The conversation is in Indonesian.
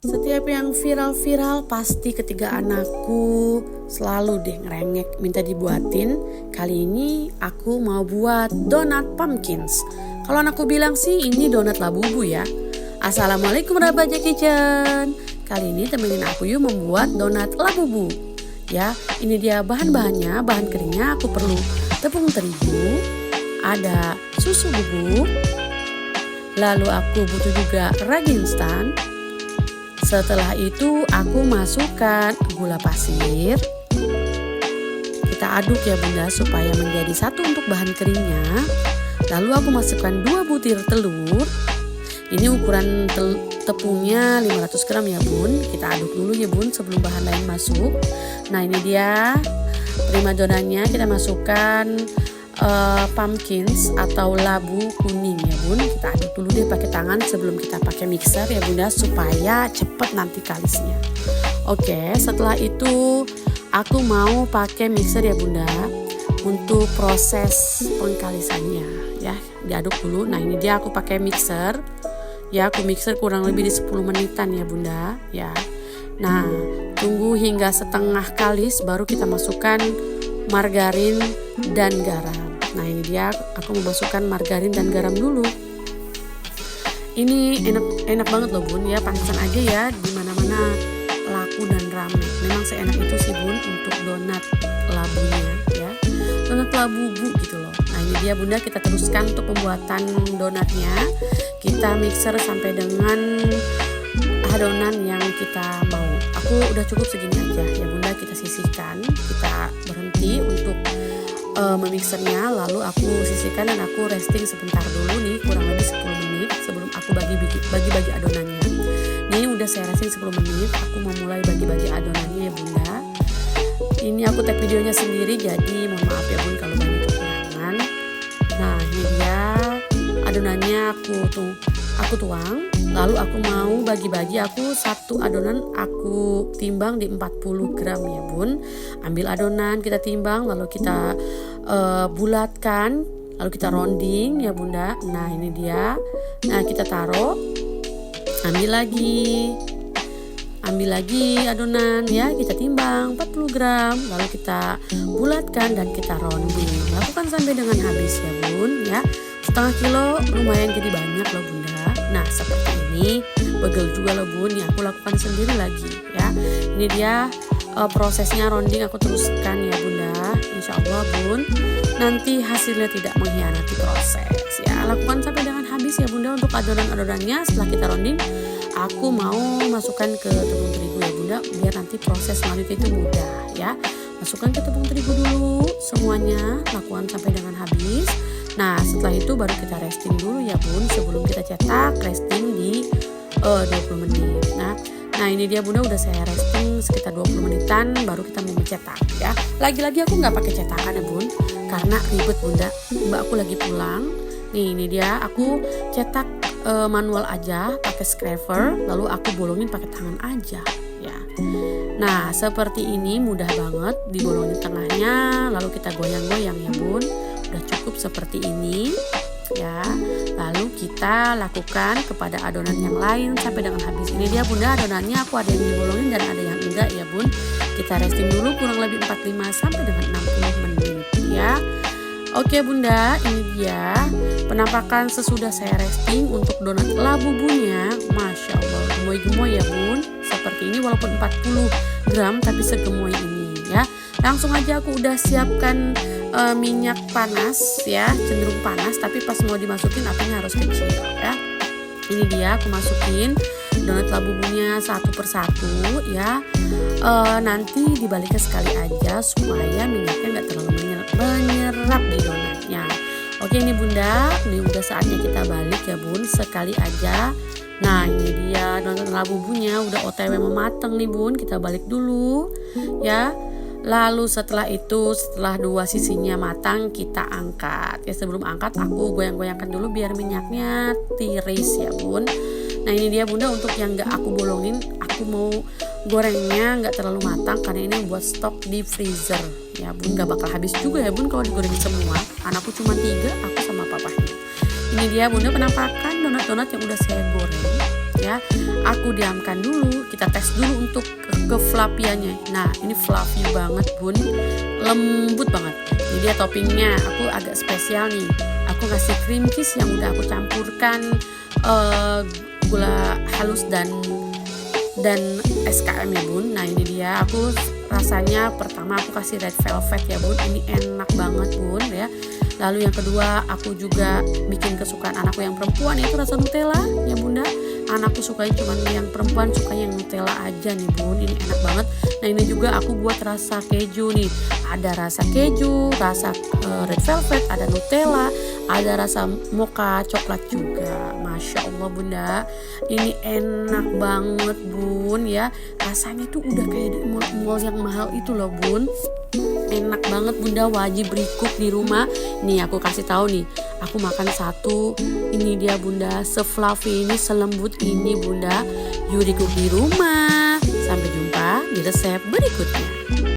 Setiap yang viral-viral pasti ketiga anakku selalu deh ngerengek minta dibuatin. Kali ini aku mau buat donat pumpkins. Kalau anakku bilang sih ini donat labubu ya. Assalamualaikum Rabaja Kitchen. Kali ini temenin aku yuk membuat donat labubu. Ya, ini dia bahan-bahannya. Bahan keringnya aku perlu tepung terigu, ada susu bubuk, lalu aku butuh juga ragi instan. Setelah itu aku masukkan gula pasir. Kita aduk ya bunda supaya menjadi satu untuk bahan keringnya. Lalu aku masukkan 2 butir telur. Ini ukuran tepungnya 500 gram ya bun. Kita aduk dulu ya bun sebelum bahan lain masuk. Nah ini dia primadonanya, kita masukkan pumpkins atau labu kuning ya bun. Kita aduk dulu deh pakai tangan sebelum kita pakai mixer ya bunda supaya cepet nanti kalisnya. Oke, setelah itu aku mau pakai mixer ya bunda untuk proses pengkalisannya ya. Diaduk dulu. Nah ini dia aku pakai mixer ya, aku mixer kurang lebih di 10 menitan ya bunda ya. Nah tunggu hingga setengah kalis baru kita masukkan margarin dan garam. Nah ini dia aku memasukkan margarin dan garam dulu. Ini enak banget loh bun ya, pantesan aja ya dimana-mana laku dan rame. Memang seenak itu sih bun untuk donat labunya ya, donat labubu gitu loh. Nah ini dia bunda, kita teruskan untuk pembuatan donatnya. Kita mixer sampai dengan adonan yang kita mau. Aku udah cukup segini aja ya bunda, kita sisihkan, kita berhenti untuk memixernya, lalu aku sisihkan dan aku resting sebentar dulu nih kurang lebih 10 menit sebelum aku bagi-bagi adonannya. Nih udah saya resting 10 menit, aku mau mulai bagi-bagi adonannya ya bunda. Ini aku tag videonya sendiri jadi mohon maaf ya bun kalau banyak kekurangan. Nah ini dia adonannya aku tuang, lalu aku mau bagi-bagi, aku satu adonan aku timbang di 40 gram ya bun. Ambil adonan kita timbang lalu kita bulatkan, lalu kita rounding ya bunda. Nah ini dia, nah kita taruh, ambil lagi adonan ya, kita timbang 40 gram lalu kita bulatkan dan kita rounding. Lakukan sampai dengan habis ya bun ya. Setengah kilo lumayan jadi banyak loh bunda. Nah seperti ini, begel juga loh bun ya, aku lakukan sendiri lagi ya. Ini dia prosesnya rounding aku teruskan ya bunda. Insya Allah bun nanti hasilnya tidak mengkhianati proses ya. Lakukan sampai dengan habis ya bunda untuk adonan-adonannya. Setelah kita rounding, aku mau masukkan ke tepung terigu ya bunda biar nanti proses selanjutnya itu mudah ya. Masukkan ke tepung terigu dulu semuanya, lakukan sampai dengan habis. Nah setelah itu baru kita resting dulu ya bun sebelum kita cetak, resting di 20 menit. Nah ini dia bunda, udah saya resting sekitar 20 menitan baru kita mau mencetak ya. Lagi-lagi aku nggak pakai cetakan ya bun karena ribet bunda, mbak aku lagi pulang. Nih ini dia aku cetak manual aja pakai scraper, lalu aku bolongin pakai tangan aja ya. Nah seperti ini mudah banget, dibolongin tengahnya lalu kita goyang-goyang ya bun. Udah cukup seperti ini ya. Lalu kita lakukan kepada adonan yang lain sampai dengan habis. Ini dia bunda adonannya, aku ada yang dibolongin dan ada yang enggak ya bun. Kita resting dulu kurang lebih 45 sampai dengan 60 menit ya. Oke bunda, ini dia penampakan sesudah saya resting untuk donat labubunya. Masya Allah, gemoy-gemoy ya bun. Seperti ini walaupun 40 gram tapi segemoy ini ya. Langsung aja aku udah siapkan minyak panas ya, cenderung panas, tapi pas mau dimasukin apinya harus kecil ya. Ini dia aku masukin donat labubunya satu persatu ya. Nanti dibaliknya sekali aja supaya minyaknya nggak terlalu menyerap di donatnya. Oke ini bunda, ini udah saatnya kita balik ya bun, sekali aja. Nah ini dia donat labubunya udah OTW mau mateng nih bun, kita balik dulu ya. Lalu setelah itu, setelah dua sisinya matang, kita angkat ya. Sebelum angkat aku goyang-goyangkan dulu biar minyaknya tiris ya bun. Nah ini dia bunda, untuk yang gak aku bolongin, aku mau gorengnya gak terlalu matang karena ini buat stok di freezer ya bun. Gak bakal habis juga ya bun kalau digoreng semua. Anakku cuma 3, aku sama papanya. Ini dia bunda penampakan donat-donat yang udah saya goreng ya. aku diamkan dulu, kita tes dulu untuk ke fluffy-nya. Nah ini fluffy banget bun, lembut banget. Jadi dia toppingnya aku agak spesial nih, aku kasih cream cheese yang udah aku campurkan gula halus dan SKM ya bun. Nah ini dia, aku rasanya pertama aku kasih red velvet ya bun, ini enak banget bun ya. Lalu yang kedua aku juga bikin kesukaan anakku yang perempuan, yaitu rasa Nutella ya bunda. Anakku sukanya cuma yang perempuan, sukanya yang Nutella aja nih bun, ini enak banget. Nah ini juga aku buat rasa keju nih, ada rasa keju, rasa red velvet, ada Nutella, ada rasa mocha coklat juga. Masya Allah bunda, ini enak banget bun ya, rasanya tuh udah kayak di mall yang mahal itu loh bun. Enak banget bunda, wajib recook di rumah. Nih aku kasih tahu nih, aku makan satu, ini dia bunda, se-fluffy ini, selembut ini bunda. Yuk recook di rumah. Sampai jumpa di resep berikutnya.